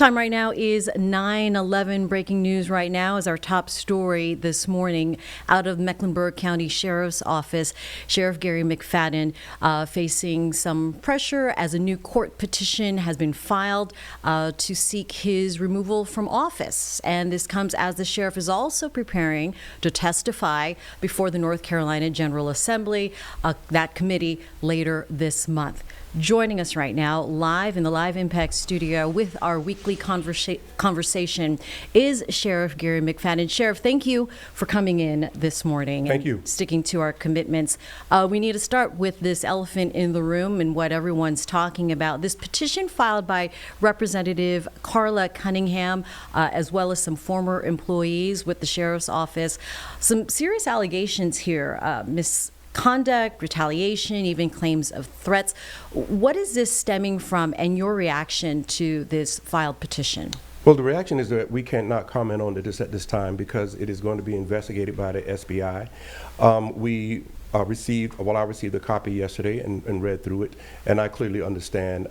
Time right now is 9:11. Breaking news right now is our top story this morning out of Mecklenburg County Sheriff's Office. Sheriff Garry McFadden facing some pressure as a new court petition has been filed to seek his removal from office. And this comes as the sheriff is also preparing to testify before the North Carolina General Assembly, that committee, later this month. Joining us right now, live in the Live Impact studio with our weekly conversation is Sheriff Garry McFadden. Sheriff, thank you for coming in this morning. Thank you. Sticking to our commitments. We need to start with this elephant in the room and what everyone's talking about. This petition filed by Representative Carla Cunningham, as well as some former employees with the Sheriff's Office. Some serious allegations here, misconduct, retaliation, even claims of threats. What is this stemming from, and your reaction to this filed petition? Well, the reaction is that we cannot comment on this at this time because it is going to be investigated by the SBI. I received a copy yesterday and read through it, and I clearly understand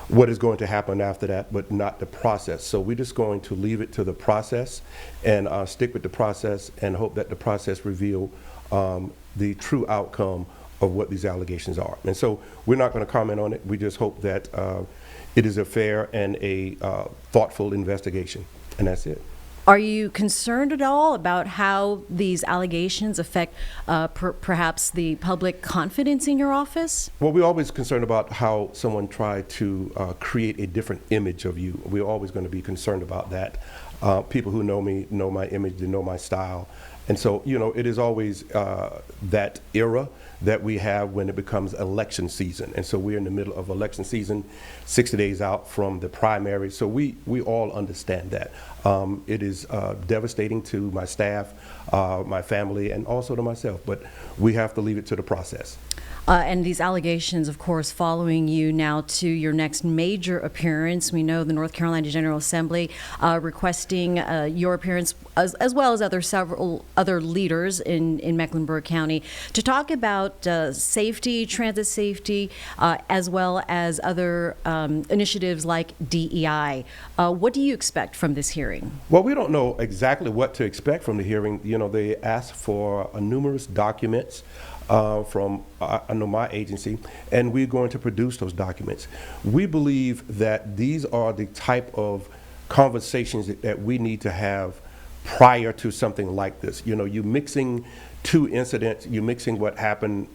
what is going to happen after that, but not the process. So we're just going to leave it to the process and stick with the process and hope that the process reveal the true outcome of what these allegations are. And so we're not going to comment on it. We just hope that it is a fair and a thoughtful investigation, and that's it. Are you concerned at all about how these allegations affect perhaps the public confidence in your office? Well, we're always concerned about how someone tried to create a different image of you. We're always going to be concerned about that. People who know me know my image, they know my style. And so, it is always that era that we have when it becomes election season. And so we're in the middle of election season, 60 days out from the primary. So we all understand that. It is devastating to my staff, my family, and also to myself. But we have to leave it to the process. And these allegations, of course, following you now to your next major appearance. We know the North Carolina General Assembly requesting your appearance, as well as several other leaders in Mecklenburg County, to talk about safety, transit safety, as well as other initiatives like DEI. What do you expect from this hearing? Well, we don't know exactly what to expect from the hearing. They asked for numerous documents from I know my agency, and we're going to produce those documents. We believe that these are the type of conversations that we need to have prior to something like this. You're mixing two incidents, you're mixing what happened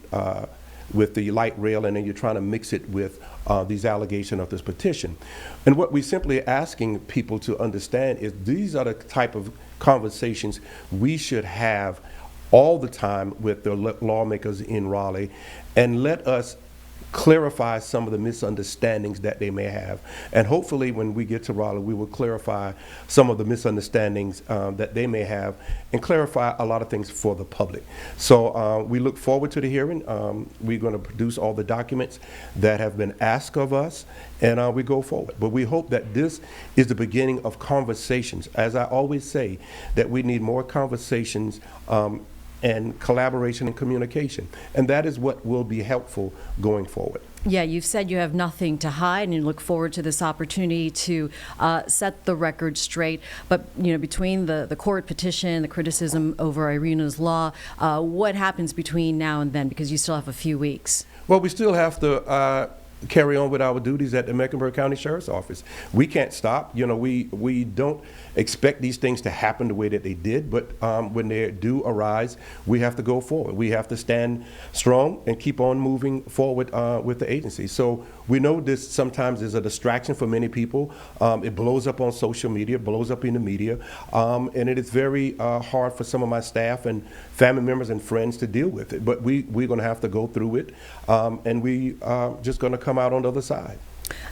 with the light rail, and then you're trying to mix it with these allegations of this petition. And what we're simply asking people to understand is these are the type of conversations we should have all the time with the lawmakers in Raleigh, and let us clarify some of the misunderstandings that they may have. And hopefully when we get to Raleigh, we will clarify some of the misunderstandings that they may have, and clarify a lot of things for the public. So we look forward to the hearing. We're going to produce all the documents that have been asked of us, and we go forward. But we hope that this is the beginning of conversations. As I always say, that we need more conversations and collaboration and communication. And that is what will be helpful going forward. Yeah, you've said you have nothing to hide, and you look forward to this opportunity to set the record straight. But, between the court petition, the criticism over Irina's law, what happens between now and then? Because you still have a few weeks. Well, we still have to carry on with our duties at the Mecklenburg County Sheriff's Office. We can't stop. We don't expect these things to happen the way that they did, but when they do arise, we have to go forward. We have to stand strong and keep on moving forward with the agency. So we know this sometimes is a distraction for many people. It blows up on social media, blows up in the media, and it is very hard for some of my staff and family members and friends to deal with it. But we're going to have to go through it, and we are just going to come out on the other side.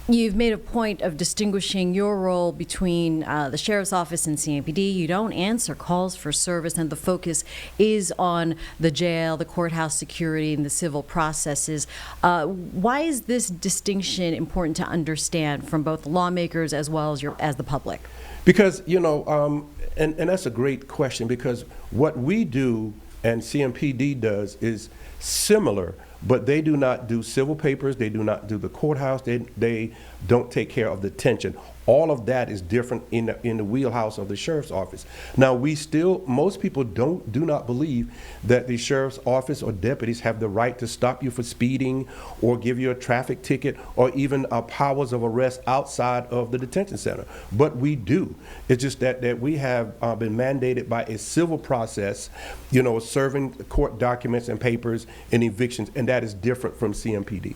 You've made a point of distinguishing your role between the Sheriff's Office and CMPD. You don't answer calls for service, and the focus is on the jail, the courthouse security, and the civil processes. Why is this distinction important to understand from both lawmakers as well as the public? Because, and that's a great question, because what we do and CMPD does is similar, but they do not do civil papers, they do not do the courthouse, they don't take care of detention. All of that is different in the wheelhouse of the sheriff's office. Now, most people do not believe that the sheriff's office or deputies have the right to stop you for speeding or give you a traffic ticket or even powers of arrest outside of the detention center. But we do. It's just that we have been mandated by a civil process, serving court documents and papers and evictions, and that is different from CMPD.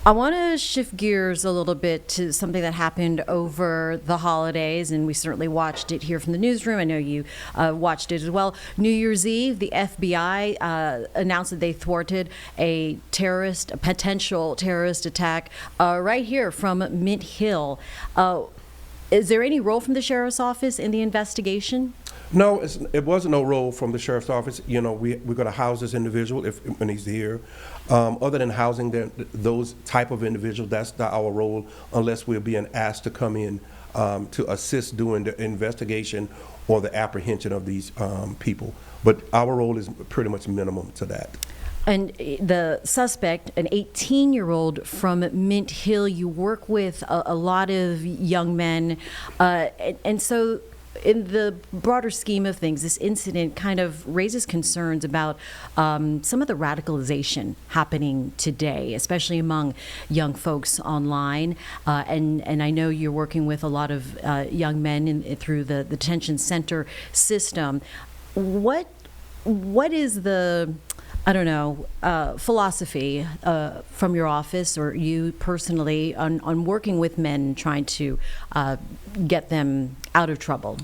I want to shift gears a little bit to something that happened over the holidays, and we certainly watched it here from the newsroom. I know you watched it as well. New Year's Eve, the FBI announced that they thwarted a potential terrorist attack right here from Mint Hill. Is there any role from the sheriff's office in the investigation? No, it wasn't no role from the sheriff's office. We're going to house this individual when he's here. Other than housing those type of individuals, that's not our role unless we're being asked to come in to assist doing the investigation or the apprehension of these people. But our role is pretty much minimum to that. And the suspect, an 18-year-old from Mint Hill, you work with a lot of young men, and so in the broader scheme of things, this incident kind of raises concerns about some of the radicalization happening today, especially among young folks online. And I know you're working with a lot of young men through the detention center system. What is the philosophy from your office or you personally on working with men trying to get them out of trouble?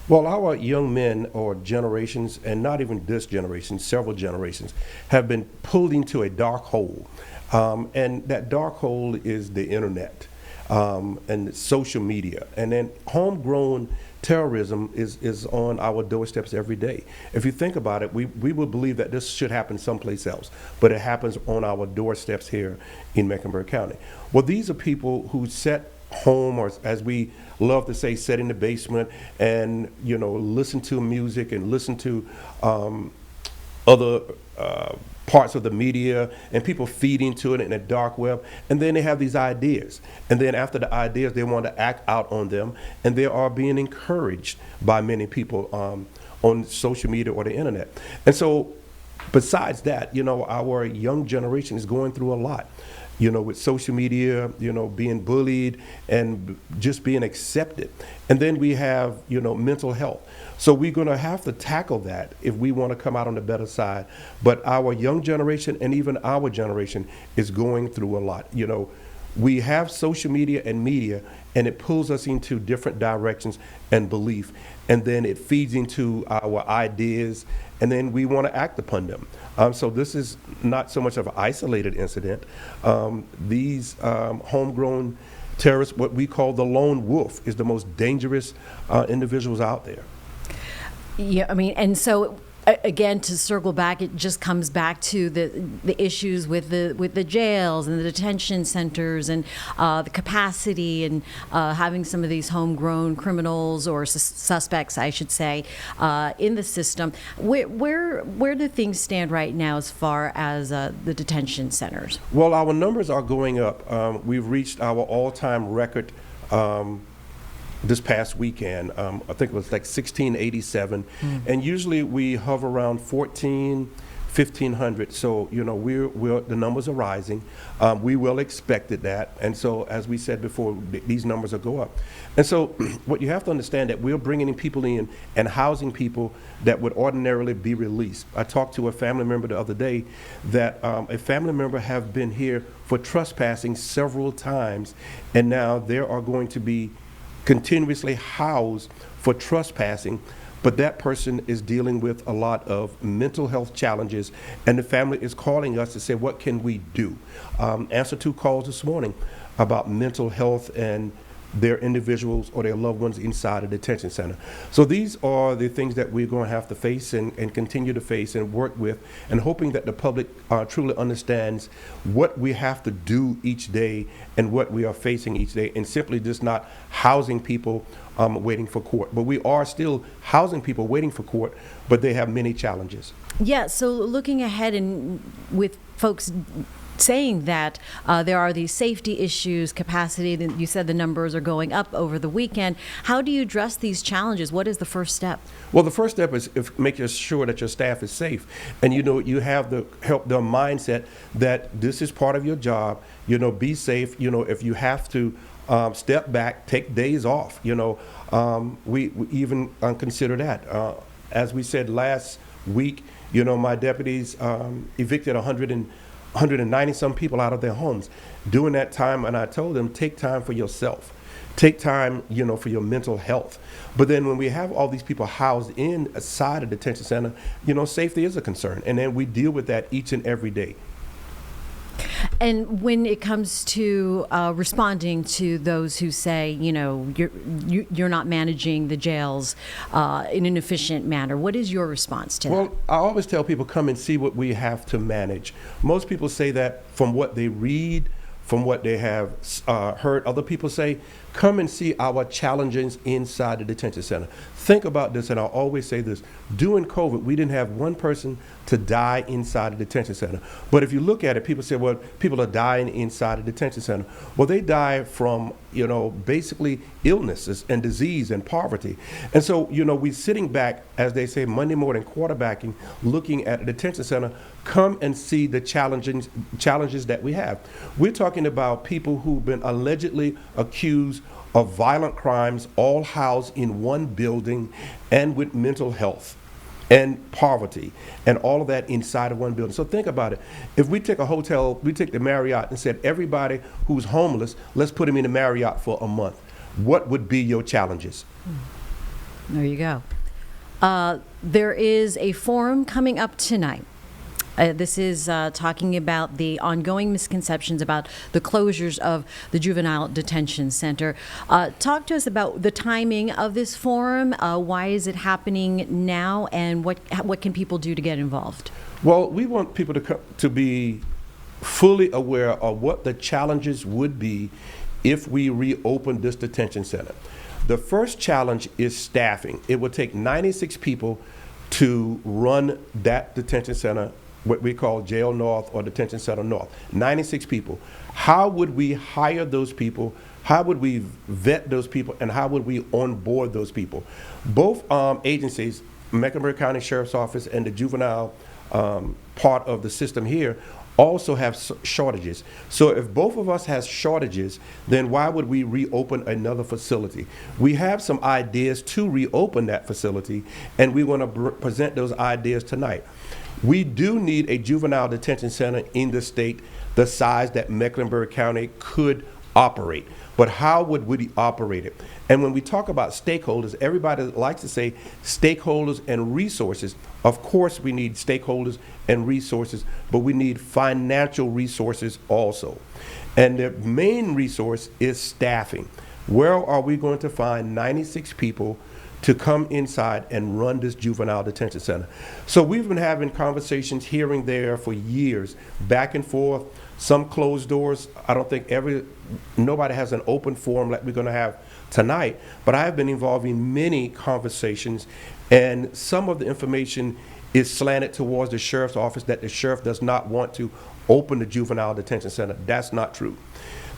Well, our young men or generations, and not even this generation, several generations, have been pulled into a dark hole. And that dark hole is the internet and social media. And then homegrown terrorism is on our doorsteps every day. If you think about it, we would believe that this should happen someplace else, but it happens on our doorsteps here in Mecklenburg County. Well, these are people who set home, or as we love to say, sit in the basement and listen to music and listen to other parts of the media, and people feed into it in the dark web, and then they have these ideas, and then after the ideas they want to act out on them, and they are being encouraged by many people on social media or the internet. And so besides that, our young generation is going through a lot, with social media, being bullied and just being accepted. And then we have, mental health. So we're going to have to tackle that if we want to come out on the better side. But our young generation and even our generation is going through a lot. We have social media and media, and it pulls us into different directions and belief. And then it feeds into our ideas, and then we want to act upon them. So this is not so much of an isolated incident. These homegrown terrorists, what we call the lone wolf, is the most dangerous individuals out there. Yeah, and so again, to circle back, it just comes back to the issues with the jails and the detention centers and the capacity and having some of these homegrown criminals or suspects, I should say, in the system. Where do things stand right now as far as the detention centers? Well, our numbers are going up. We've reached our all-time record this past weekend. I think it was like 1687, and usually we hover around 1,500. So we're the numbers are rising. We well expected that, and so as we said before, these numbers will go up. And so what you have to understand that we're bringing in people in and housing people that would ordinarily be released. I talked to a family member the other day that a family member have been here for trespassing several times, and now they are going to be continuously housed for trespassing, but that person is dealing with a lot of mental health challenges, and the family is calling us to say, what can we do? Answer 2 calls this morning about mental health and their individuals or their loved ones inside a detention center. So these are the things that we're going to have to face and continue to face and work with, and hoping that the public truly understands what we have to do each day and what we are facing each day, and simply just not housing people waiting for court. But we are still housing people waiting for court, but they have many challenges. Yeah, so looking ahead and with folks saying that there are these safety issues, capacity. You said the numbers are going up over the weekend. How do you address these challenges? What is the first step? Well, the first step is making sure that your staff is safe, and you have the mindset that this is part of your job. Be safe. If you have to step back, take days off. We even consider that. As we said last week, my deputies evicted 190 some people out of their homes during that time, and I told them, take time for yourself, take time for your mental health. But then when we have all these people housed inside a detention center, safety is a concern, and then we deal with that each and every day. And when it comes to responding to those who say, you're not managing the jails in an efficient manner, what is your response to that? Well, I always tell people, come and see what we have to manage. Most people say that from what they read, from what they have heard other people say. Come and see our challenges inside the detention center. Think about this, and I always say this. During COVID, we didn't have one person to die inside the detention center. But if you look at it, people say, well, people are dying inside the detention center. Well, they die from, basically illnesses and disease and poverty. And so, we're sitting back, as they say, Monday morning quarterbacking, looking at the detention center. Come and see the challenges that we have. We're talking about people who've been allegedly accused of violent crimes, all housed in one building, and with mental health and poverty and all of that inside of one building. So think about it. If we take a hotel, we take the Marriott and said, everybody who's homeless, let's put them in the Marriott for a month. What would be your challenges? There you go. There is a forum coming up tonight. This is talking about the ongoing misconceptions about the closures of the Juvenile Detention Center. Talk to us about the timing of this forum. Why is it happening now, and what can people do to get involved? Well, we want people to be fully aware of what the challenges would be if we reopen this detention center. The first challenge is staffing. It would take 96 people to run that detention center, what we call Jail North or Detention Center North. 96 people. How would we hire those people? How would we vet those people? And how would we onboard those people? Both agencies, Mecklenburg County Sheriff's Office and the juvenile part of the system here, also have shortages. So if both of us has shortages, then why would we reopen another facility? We have some ideas to reopen that facility, and we want to present those ideas tonight. We do need a juvenile detention center in the state the size that Mecklenburg County could operate. But how would we operate it? And when we talk about stakeholders, everybody likes to say stakeholders and resources. Of course we need stakeholders and resources, but we need financial resources also. And the main resource is staffing. Where are we going to find 96 people to come inside and run this juvenile detention center? So we've been having conversations here and there for years, back and forth, some closed doors. I don't think nobody has an open forum like we're gonna have tonight, but I've been involved in many conversations, and some of the information is slanted towards the sheriff's office that the sheriff does not want to open the juvenile detention center. That's not true.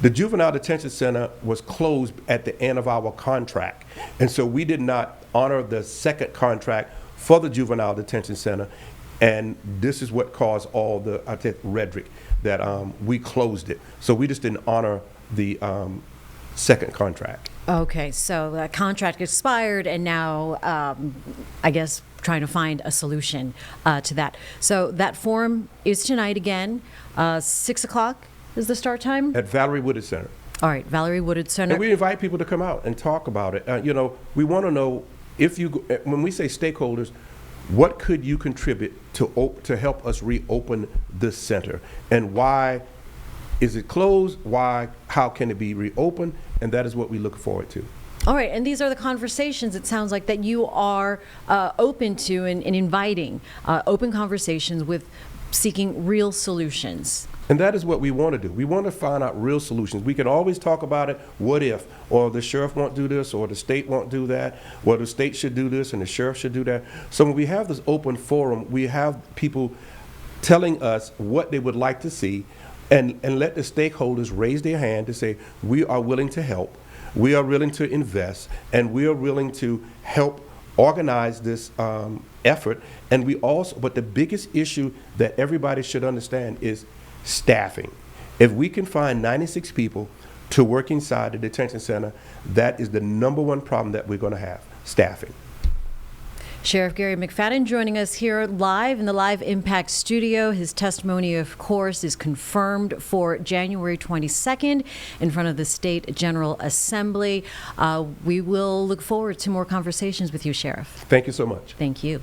The Juvenile Detention Center was closed at the end of our contract, and so we did not honor the second contract for the Juvenile Detention Center, and this is what caused all the rhetoric that we closed it. So we just didn't honor the second contract. Okay, so that contract expired, and now I guess trying to find a solution to that. So that forum is tonight again, 6 o'clock. Is the start time? At Valerie Woodard Center. All right, Valerie Woodard Center. And we invite people to come out and talk about it. We want to know when we say stakeholders, what could you contribute to help us reopen this center? And why is it closed? How can it be reopened? And that is what we look forward to. All right, and these are the conversations, it sounds like, that you are open to and inviting open conversations with seeking real solutions. And that is what we want to do. We want to find out real solutions. We can always talk about it, what if, or the sheriff won't do this, or the state won't do that, or the state should do this and the sheriff should do that. So when we have this open forum, we have people telling us what they would like to see, and let the stakeholders raise their hand to say, we are willing to help, we are willing to invest, and we are willing to help organize this effort. And we also, but the biggest issue that everybody should understand is staffing. If we can find 96 people to work inside the detention center, that is the number one problem that we're going to have, staffing. Sheriff Garry McFadden joining us here live in the Live Impact studio. His testimony, of course, is confirmed for January 22nd in front of the State General Assembly. We will look forward to more conversations with you, Sheriff. Thank you so much. Thank you.